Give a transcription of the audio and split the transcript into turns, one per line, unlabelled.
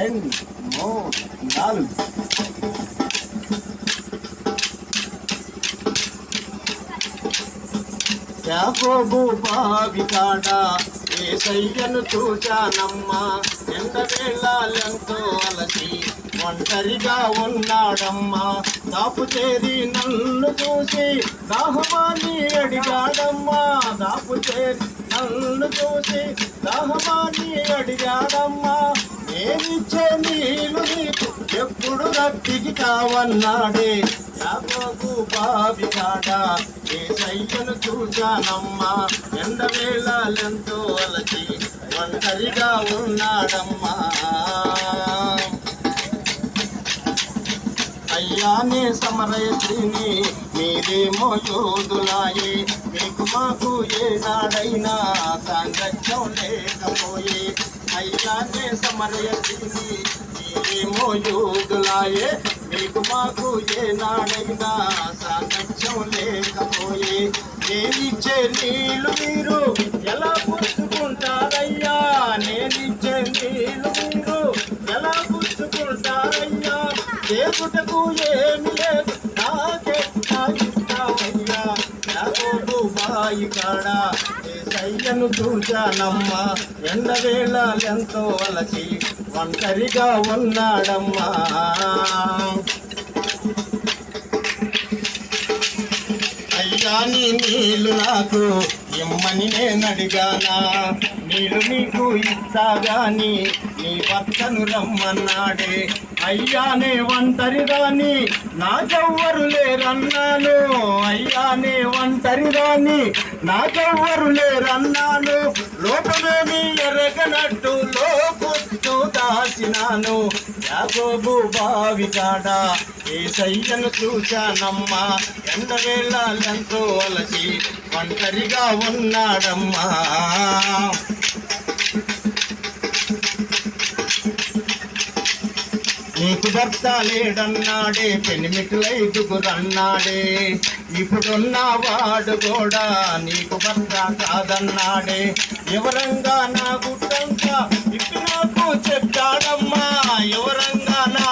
2 3 4 యాకోబు బావి కాడ యేసయ్యను చూచానమ్మా, ఎండవేళలెంతో అలసి ఒంటరిగా ఉన్నాడమ్మా. దాపు చేరి నన్ను చూసి దాహమాని అడిగాడమ్మా, దాపు చేరి నన్ను చూసి దాహమాని అడిగాడమ్మా. నేనిచ్చే నీళ్ళు నీకు ఎప్పుడు రక్తికి కావన్నాడే. యాకోబు బావి కాడ యేసయ్యను చూచానమ్మా, ఎండవేళలెంతో అలసి ఒంటరిగా ఉన్నాడమ్మా. అయ్యానే సమరయత్రిని మీరేమో యోధులాయే, మీకు మాకు ఏనాడైనా సాంగత్యం లేకపోయే. అయ్యానే సమరయత్రిని మీరేమో యోధులాయే, మీకు మాకు ఏనాడైనా సాంగత్యం లేకపోయే. నేనిచ్చే నీళ్ళు మీరు ఎలా పుచ్చుకుంటారయ్యా, నేనిచ్చే నీళ్ళు మీరు ఎలా పుచ్చుకుంటారయ్యా. దేవుటకు ఏమి లేదు నాకెట్టా ఇస్తావయ్యా. యాకోబు బావి కాడ యేసయ్యను చూచానమ్మా, ఎండవేళలెంతో అలసి ఒంటరిగా ఉన్నాడమ్మా. అయ్యా నీ నీళ్ళు నాకు ఇమ్మని నేనడిగానా, నీళ్ళు నీకు ఇస్తాగాని నీ భర్తను రమ్మన్నాడే. అయ్యానే ఒంటరిదాని నాకెవ్వరు లేరన్నాను, అయ్యానే ఒంటరిదాని నాకెవ్వరు లేరన్నాను. లోకమేమి ఎరగనట్టు లోకొచ్చు దాసినాను. యాకోబు బావి కాడ యేసయ్యను చూచానమ్మా, ఎండవేళలెంతో అలసి ఒంటరిగా ఉన్నాడమ్మా. నీకు భర్త లేడన్నాడే, పెనిమిటిలైదుగురన్నాడే. ఇప్పుడున్నవాడు కూడా నీకు భర్త కాదన్నాడే. వివరంగా నా గుట్టంతా ఇప్పి నాకు చెప్పాడమ్మా, వివరంగా నా